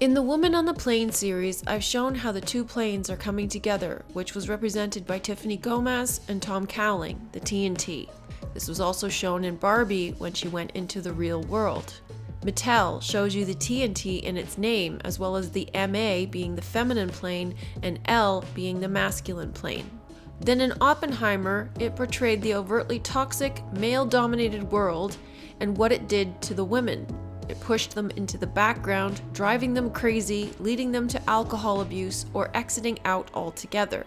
In the Woman on the Plane series, I've shown how the two planes are coming together, which was represented by Tiffany Gomez and Tom Cowling, the TNT. This was also shown in Barbie when she went into the real world. Mattel shows you the TNT in its name, as well as the MA being the feminine plane and L being the masculine plane. Then in Oppenheimer, it portrayed the overtly toxic, male-dominated world and what it did to the women. It pushed them into the background, driving them crazy, leading them to alcohol abuse, or exiting out altogether.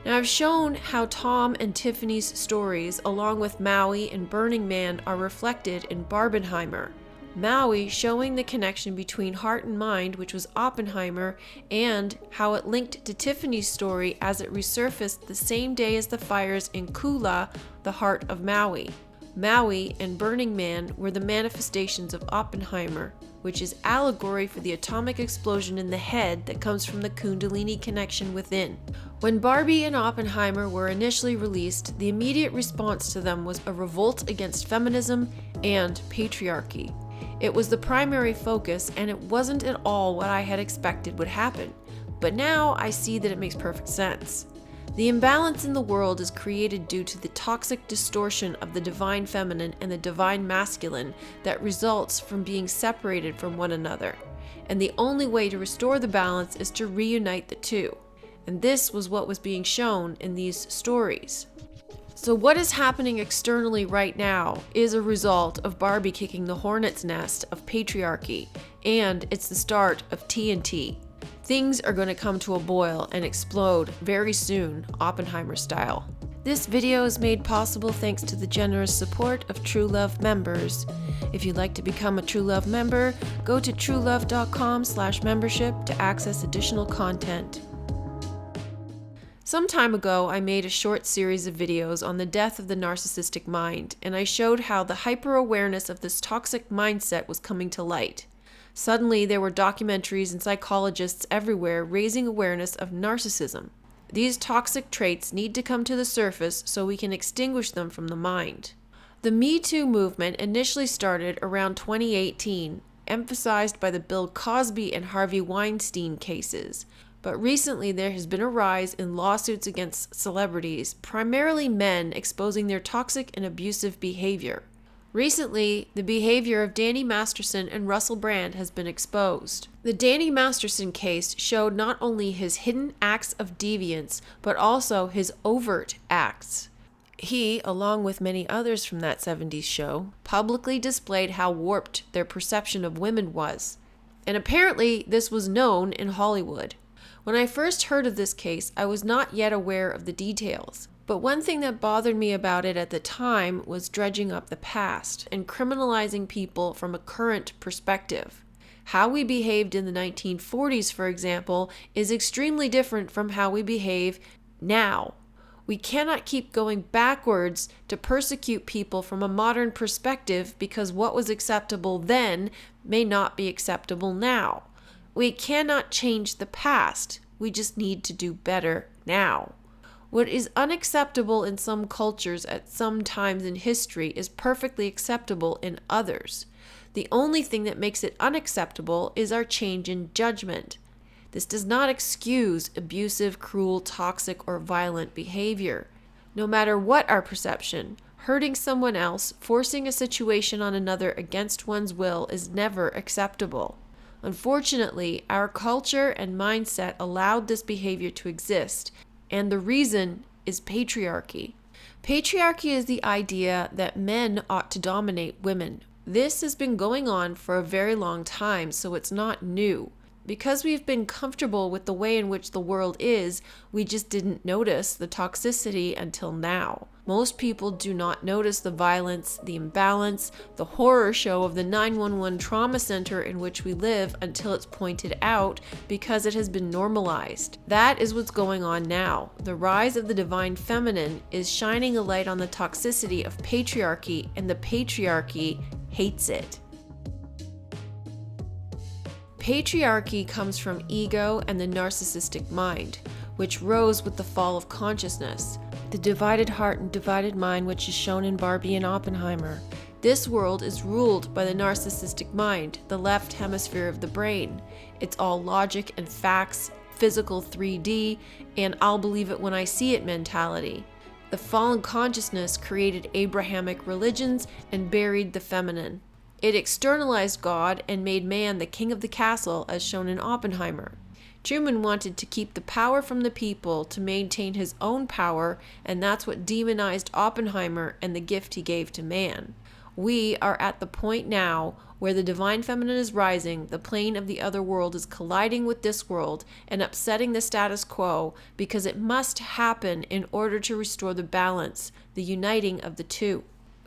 Now I've shown how Tom and Tiffany's stories, along with Maui and Burning Man, are reflected in Barbenheimer. Maui showing the connection between heart and mind, which was Oppenheimer, and how it linked to Tiffany's story as it resurfaced the same day as the fires in Kula, the heart of Maui. Maui and Burning Man were the manifestations of Oppenheimer, which is allegory for the atomic explosion in the head that comes from the Kundalini connection within. When Barbie and Oppenheimer were initially released, the immediate response to them was a revolt against feminism and patriarchy. It was the primary focus, and it wasn't at all what I had expected would happen. But now I see that it makes perfect sense. The imbalance in the world is created due to the toxic distortion of the divine feminine and the divine masculine that results from being separated from one another. And the only way to restore the balance is to reunite the two. And this was what was being shown in these stories. So what is happening externally right now is a result of Barbie kicking the hornet's nest of patriarchy, and it's the start of TNT. Things are going to come to a boil and explode very soon, Oppenheimer style. This video is made possible thanks to the generous support of TrueLove Members. If you'd like to become a TrueLove member, go to TrueLove.com/membership to access additional content. Some time ago, I made a short series of videos on the death of the narcissistic mind, and I showed how the hyper-awareness of this toxic mindset was coming to light. Suddenly, there were documentaries and psychologists everywhere raising awareness of narcissism. These toxic traits need to come to the surface so we can extinguish them from the mind. The Me Too movement initially started around 2018, emphasized by the Bill Cosby and Harvey Weinstein cases. But recently there has been a rise in lawsuits against celebrities, primarily men exposing their toxic and abusive behavior. Recently, the behavior of Danny Masterson and Russell Brand has been exposed. The Danny Masterson case showed not only his hidden acts of deviance, but also his overt acts. He, along with many others from that 70s show, publicly displayed how warped their perception of women was. And apparently, this was known in Hollywood. When I first heard of this case, I was not yet aware of the details. But one thing that bothered me about it at the time was dredging up the past and criminalizing people from a current perspective. How we behaved in the 1940s, for example, is extremely different from how we behave now. We cannot keep going backwards to persecute people from a modern perspective because what was acceptable then may not be acceptable now. We cannot change the past. We just need to do better now. What is unacceptable in some cultures at some times in history is perfectly acceptable in others. The only thing that makes it unacceptable is our change in judgment. This does not excuse abusive, cruel, toxic, or violent behavior. No matter what our perception, hurting someone else, forcing a situation on another against one's will is never acceptable. Unfortunately, our culture and mindset allowed this behavior to exist, and the reason is patriarchy. Patriarchy is the idea that men ought to dominate women. This has been going on for a very long time, so it's not new. Because we've been comfortable with the way in which the world is, we just didn't notice the toxicity until now. Most people do not notice the violence, the imbalance, the horror show of the 911 trauma center in which we live until it's pointed out because it has been normalized. That is what's going on now. The rise of the divine feminine is shining a light on the toxicity of patriarchy, and the patriarchy hates it. Patriarchy comes from ego and the narcissistic mind, which rose with the fall of consciousness. The divided heart and divided mind, which is shown in Barbie and Oppenheimer. This world is ruled by the narcissistic mind, the left hemisphere of the brain. It's all logic and facts, physical 3D, and I'll believe it when I see it mentality. The fallen consciousness created Abrahamic religions and buried the feminine. It externalized God and made man the king of the castle, as shown in Oppenheimer. Truman wanted to keep the power from the people to maintain his own power, and that's what demonized Oppenheimer and the gift he gave to man. We are at the point now where the divine feminine is rising, the plane of the other world is colliding with this world and upsetting the status quo because it must happen in order to restore the balance, the uniting of the two.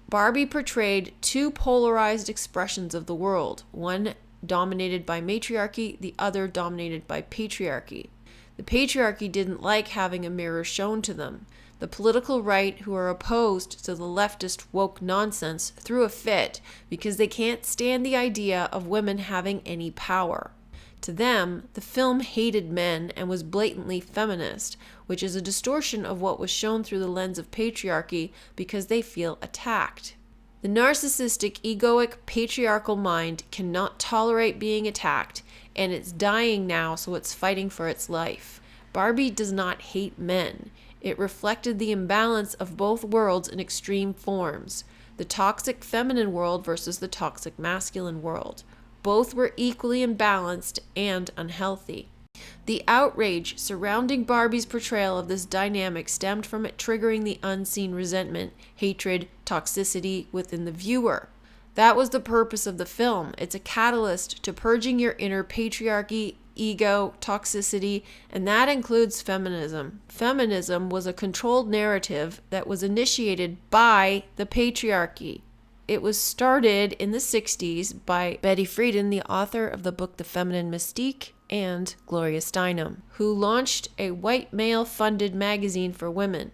Barbie portrayed two polarized expressions of the world, one dominated by matriarchy, the other dominated by patriarchy. The patriarchy didn't like having a mirror shown to them. The political right, who are opposed to the leftist woke nonsense, threw a fit because they can't stand the idea of women having any power. To them, the film hated men and was blatantly feminist, which is a distortion of what was shown through the lens of patriarchy because they feel attacked. The narcissistic, egoic, patriarchal mind cannot tolerate being attacked, and it's dying now, so it's fighting for its life. Barbie does not hate men. It reflected the imbalance of both worlds in extreme forms, the toxic feminine world versus the toxic masculine world. Both were equally imbalanced and unhealthy. The outrage surrounding Barbie's portrayal of this dynamic stemmed from it triggering the unseen resentment, hatred, toxicity within the viewer. That was the purpose of the film. It's a catalyst to purging your inner patriarchy, ego, toxicity, and that includes feminism. Feminism was a controlled narrative that was initiated by the patriarchy. It was started in the 60s by Betty Friedan, the author of the book The Feminine Mystique, and Gloria Steinem, who launched a white male-funded magazine for women.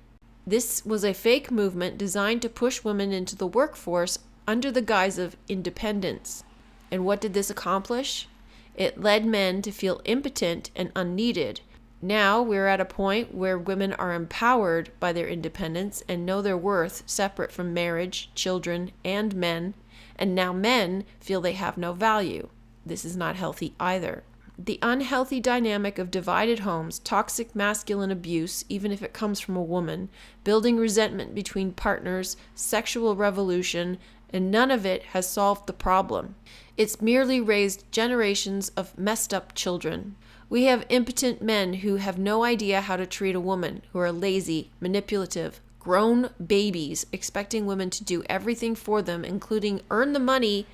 This was a fake movement designed to push women into the workforce under the guise of independence. And what did this accomplish? It led men to feel impotent and unneeded. Now we're at a point where women are empowered by their independence and know their worth separate from marriage, children, and men, and now men feel they have no value. This is not healthy either. The unhealthy dynamic of divided homes, toxic masculine abuse, even if it comes from a woman, building resentment between partners, sexual revolution, and none of it has solved the problem. It's merely raised generations of messed up children. We have impotent men who have no idea how to treat a woman, who are lazy, manipulative, grown babies expecting women to do everything for them, including earn the money,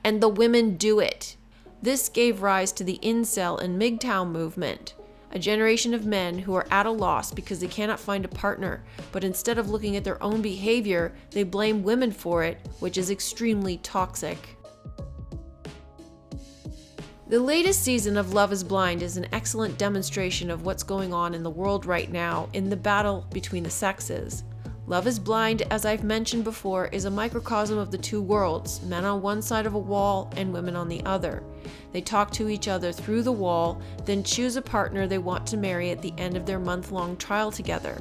and the women do it. This gave rise to the incel and MGTOW movement, a generation of men who are at a loss because they cannot find a partner, but instead of looking at their own behavior, they blame women for it, which is extremely toxic. The latest season of Love is Blind is an excellent demonstration of what's going on in the world right now in the battle between the sexes. Love is Blind, as I've mentioned before, is a microcosm of the two worlds, men on one side of a wall and women on the other. They talk to each other through the wall, then choose a partner they want to marry at the end of their month-long trial together.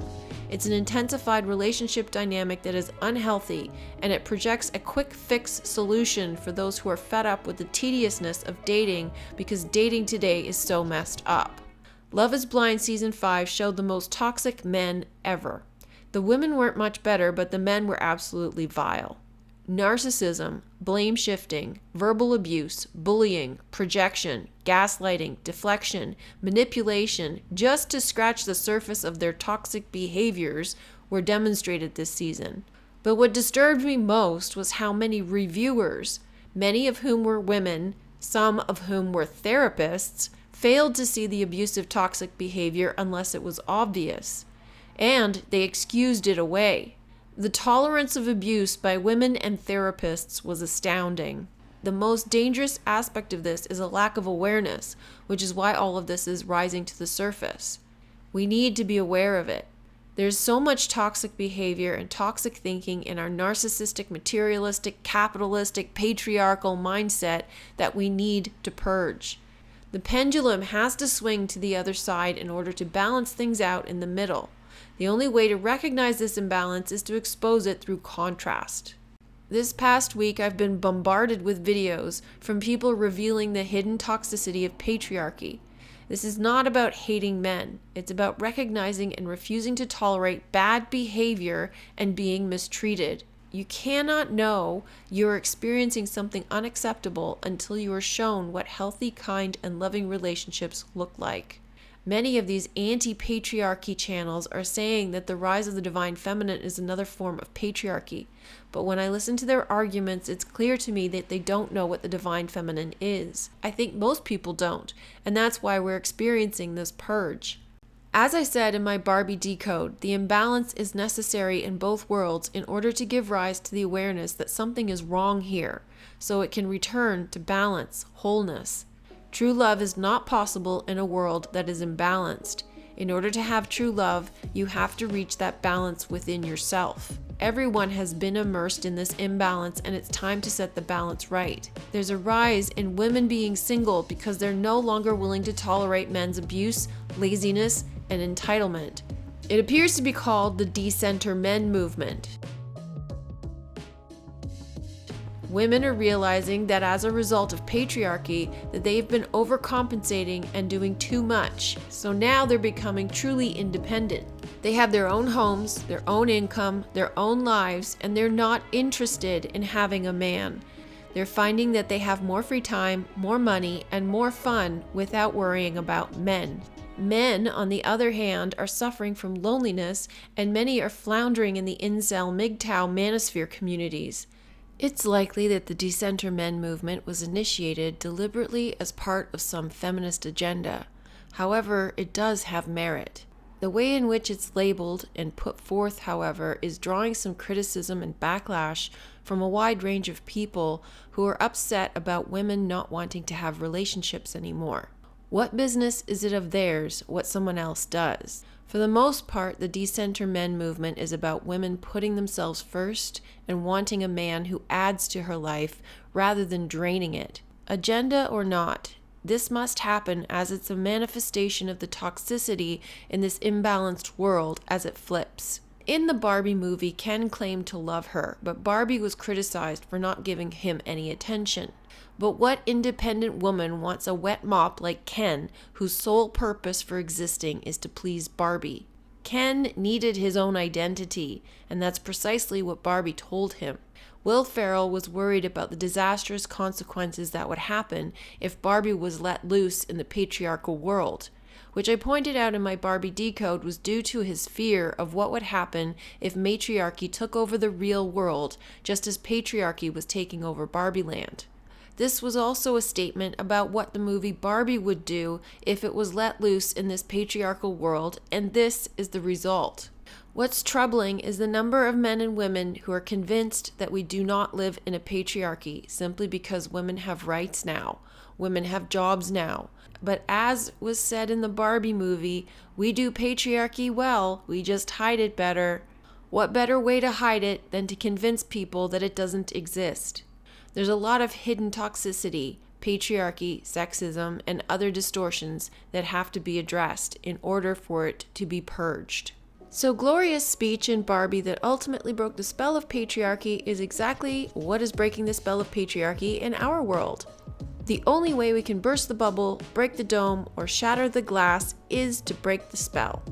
It's an intensified relationship dynamic that is unhealthy, and it projects a quick fix solution for those who are fed up with the tediousness of dating because dating today is so messed up. Love is Blind Season 5 showed the most toxic men ever. The women weren't much better, but the men were absolutely vile. Narcissism, blame shifting, verbal abuse, bullying, projection, gaslighting, deflection, manipulation, just to scratch the surface of their toxic behaviors, were demonstrated this season. But what disturbed me most was how many reviewers, many of whom were women, some of whom were therapists, failed to see the abusive toxic behavior unless it was obvious. And they excused it away. The tolerance of abuse by women and therapists was astounding. The most dangerous aspect of this is a lack of awareness, which is why all of this is rising to the surface. We need to be aware of it. There's so much toxic behavior and toxic thinking in our narcissistic, materialistic, capitalistic, patriarchal mindset that we need to purge. The pendulum has to swing to the other side in order to balance things out in the middle. The only way to recognize this imbalance is to expose it through contrast. This past week, I've been bombarded with videos from people revealing the hidden toxicity of patriarchy. This is not about hating men. It's about recognizing and refusing to tolerate bad behavior and being mistreated. You cannot know you're experiencing something unacceptable until you are shown what healthy, kind, and loving relationships look like. Many of these anti-patriarchy channels are saying that the rise of the divine feminine is another form of patriarchy. But when I listen to their arguments, it's clear to me that they don't know what the divine feminine is. I think most people don't, and that's why we're experiencing this purge. As I said in my Barbie Decode, the imbalance is necessary in both worlds in order to give rise to the awareness that something is wrong here, so it can return to balance, wholeness. True love is not possible in a world that is imbalanced. In order to have true love, you have to reach that balance within yourself. Everyone has been immersed in this imbalance, and it's time to set the balance right. There's a rise in women being single because they're no longer willing to tolerate men's abuse, laziness, and entitlement. It appears to be called the Decenter Men movement. Women are realizing that as a result of patriarchy, that they've been overcompensating and doing too much. So now they're becoming truly independent. They have their own homes, their own income, their own lives, and they're not interested in having a man. They're finding that they have more free time, more money, and more fun without worrying about men. Men, on the other hand, are suffering from loneliness, and many are floundering in the incel MGTOW manosphere communities. It's likely that the Decenter Men movement was initiated deliberately as part of some feminist agenda. However, it does have merit. The way in which it's labeled and put forth, however, is drawing some criticism and backlash from a wide range of people who are upset about women not wanting to have relationships anymore. What business is it of theirs what someone else does? For the most part, the Decenter Men movement is about women putting themselves first and wanting a man who adds to her life rather than draining it. Agenda or not, this must happen as it's a manifestation of the toxicity in this imbalanced world as it flips. In the Barbie movie, Ken claimed to love her, but Barbie was criticized for not giving him any attention. But what independent woman wants a wet mop like Ken, whose sole purpose for existing is to please Barbie? Ken needed his own identity, and that's precisely what Barbie told him. Will Ferrell was worried about the disastrous consequences that would happen if Barbie was let loose in the patriarchal world, which I pointed out in my Barbie Decode was due to his fear of what would happen if matriarchy took over the real world, just as patriarchy was taking over Barbie Land. This was also a statement about what the movie Barbie would do if it was let loose in this patriarchal world, and this is the result. What's troubling is the number of men and women who are convinced that we do not live in a patriarchy simply because women have rights now, women have jobs now. But as was said in the Barbie movie, we do patriarchy well, we just hide it better. What better way to hide it than to convince people that it doesn't exist? There's a lot of hidden toxicity, patriarchy, sexism, and other distortions that have to be addressed in order for it to be purged. So Gloria's speech in Barbie that ultimately broke the spell of patriarchy is exactly what is breaking the spell of patriarchy in our world. The only way we can burst the bubble, break the dome, or shatter the glass is to break the spell.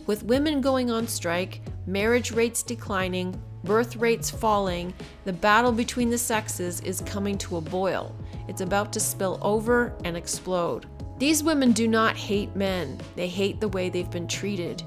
With women going on strike, marriage rates declining, birth rates falling, the battle between the sexes is coming to a boil. It's about to spill over and explode. These women do not hate men. They hate the way they've been treated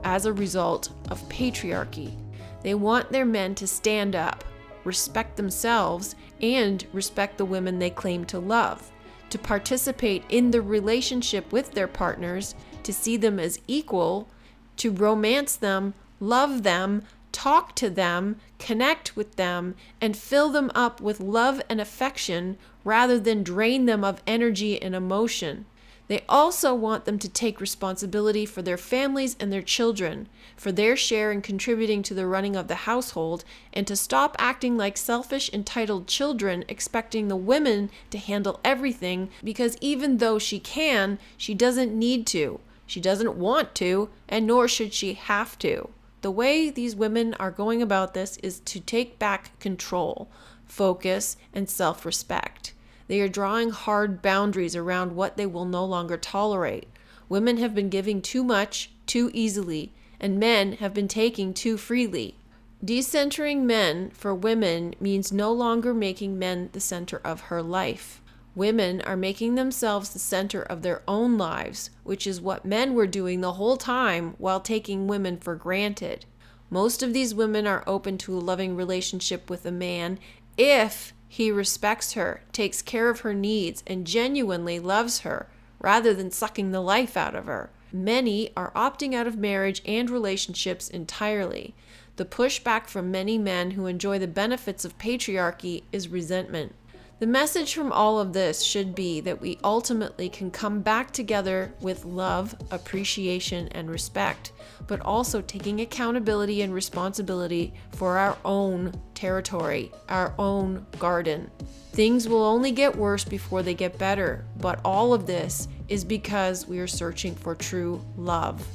as a result of patriarchy. They want their men to stand up, respect themselves, and respect the women they claim to love, to participate in the relationship with their partners, to see them as equal, to romance them, love them, talk to them, connect with them, and fill them up with love and affection rather than drain them of energy and emotion. They also want them to take responsibility for their families and their children, for their share in contributing to the running of the household, and to stop acting like selfish, entitled children expecting the women to handle everything because even though she can, she doesn't need to. She doesn't want to, and nor should she have to. The way these women are going about this is to take back control, focus, and self-respect. They are drawing hard boundaries around what they will no longer tolerate. Women have been giving too much, too easily, and men have been taking too freely. Decentering men for women means no longer making men the center of her life. Women are making themselves the center of their own lives, which is what men were doing the whole time while taking women for granted. Most of these women are open to a loving relationship with a man if he respects her, takes care of her needs, and genuinely loves her, rather than sucking the life out of her. Many are opting out of marriage and relationships entirely. The pushback from many men who enjoy the benefits of patriarchy is resentment. The message from all of this should be that we ultimately can come back together with love, appreciation, and respect, but also taking accountability and responsibility for our own territory, our own garden. Things will only get worse before they get better, but all of this is because we are searching for true love.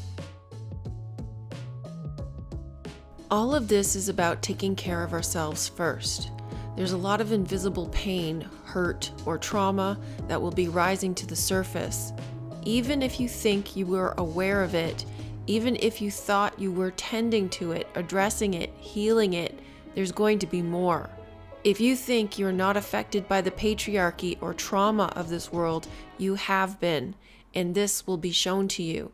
All of this is about taking care of ourselves first. There's a lot of invisible pain, hurt, or trauma that will be rising to the surface. Even if you think you were aware of it, even if you thought you were tending to it, addressing it, healing it, there's going to be more. If you think you're not affected by the patriarchy or trauma of this world, you have been, and this will be shown to you.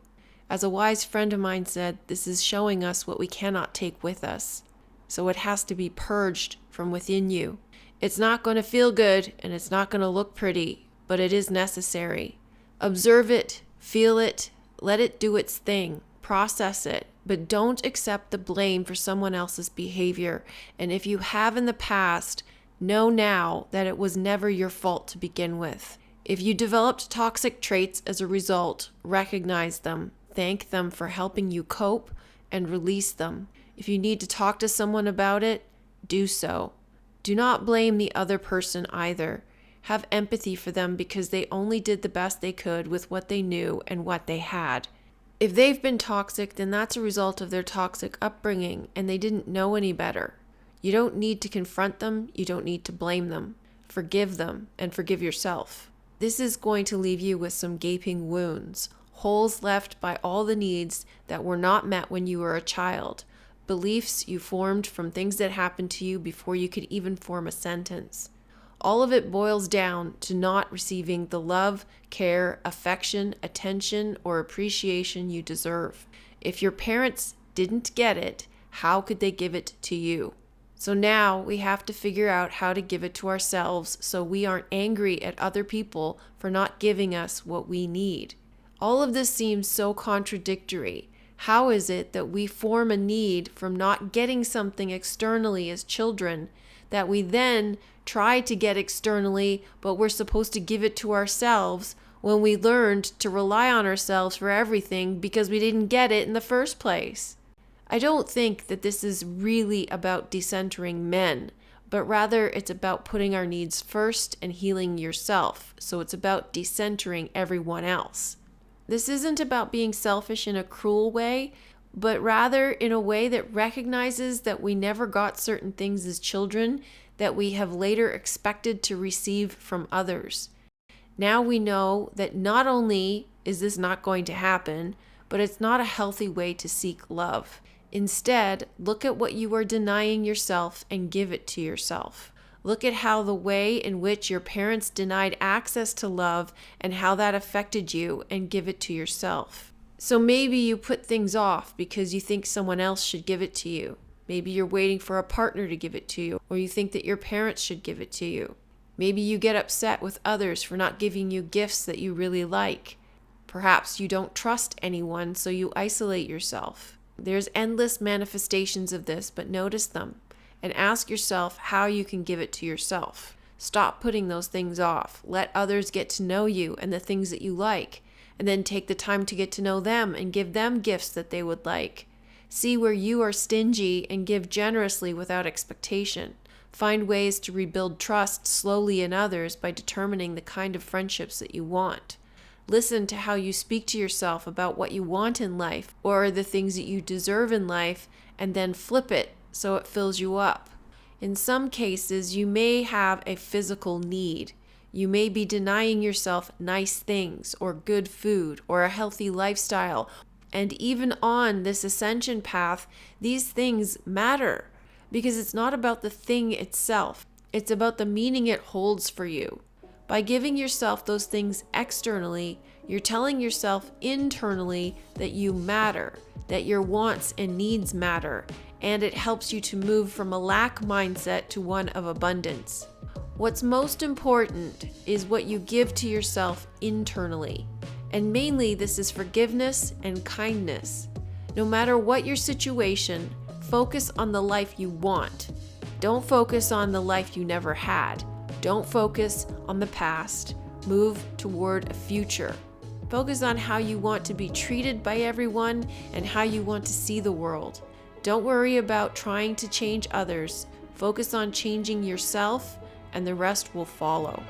As a wise friend of mine said, this is showing us what we cannot take with us. So it has to be purged from within you. It's not going to feel good and it's not going to look pretty, but it is necessary. Observe it, feel it, let it do its thing, process it, but don't accept the blame for someone else's behavior. And if you have in the past, know now that it was never your fault to begin with. If you developed toxic traits as a result, recognize them, thank them for helping you cope, and release them. If you need to talk to someone about it, do so. Do not blame the other person either. Have empathy for them because they only did the best they could with what they knew and what they had. If they've been toxic, then that's a result of their toxic upbringing and they didn't know any better. You don't need to confront them. You don't need to blame them. Forgive them and forgive yourself. This is going to leave you with some gaping wounds, holes left by all the needs that were not met when you were a child. Beliefs you formed from things that happened to you before you could even form a sentence. All of it boils down to not receiving the love, care, affection, attention, or appreciation you deserve. If your parents didn't get it, how could they give it to you? So now we have to figure out how to give it to ourselves so we aren't angry at other people for not giving us what we need. All of this seems so contradictory. How is it that we form a need from not getting something externally as children that we then try to get externally, but we're supposed to give it to ourselves when we learned to rely on ourselves for everything because we didn't get it in the first place? I don't think that this is really about decentering men, but rather it's about putting our needs first and healing yourself. So it's about decentering everyone else. This isn't about being selfish in a cruel way, but rather in a way that recognizes that we never got certain things as children that we have later expected to receive from others. Now we know that not only is this not going to happen, but it's not a healthy way to seek love. Instead, look at what you are denying yourself and give it to yourself. Look at how the way in which your parents denied access to love and how that affected you, and give it to yourself. So maybe you put things off because you think someone else should give it to you. Maybe you're waiting for a partner to give it to you, or you think that your parents should give it to you. Maybe you get upset with others for not giving you gifts that you really like. Perhaps you don't trust anyone, so you isolate yourself. There's endless manifestations of this, but notice them and ask yourself how you can give it to yourself. Stop putting those things off. Let others get to know you and the things that you like, and then take the time to get to know them and give them gifts that they would like. See where you are stingy and give generously without expectation. Find ways to rebuild trust slowly in others by determining the kind of friendships that you want. Listen to how you speak to yourself about what you want in life or the things that you deserve in life, and then flip it so it fills you up. In some cases, you may have a physical need. You may be denying yourself nice things or good food or a healthy lifestyle. And even on this ascension path, these things matter because it's not about the thing itself. It's about the meaning it holds for you. By giving yourself those things externally, you're telling yourself internally that you matter, that your wants and needs matter, and it helps you to move from a lack mindset to one of abundance. What's most important is what you give to yourself internally. And mainly, this is forgiveness and kindness. No matter what your situation, focus on the life you want. Don't focus on the life you never had. Don't focus on the past. Move toward a future. Focus on how you want to be treated by everyone and how you want to see the world. Don't worry about trying to change others. Focus on changing yourself, and the rest will follow.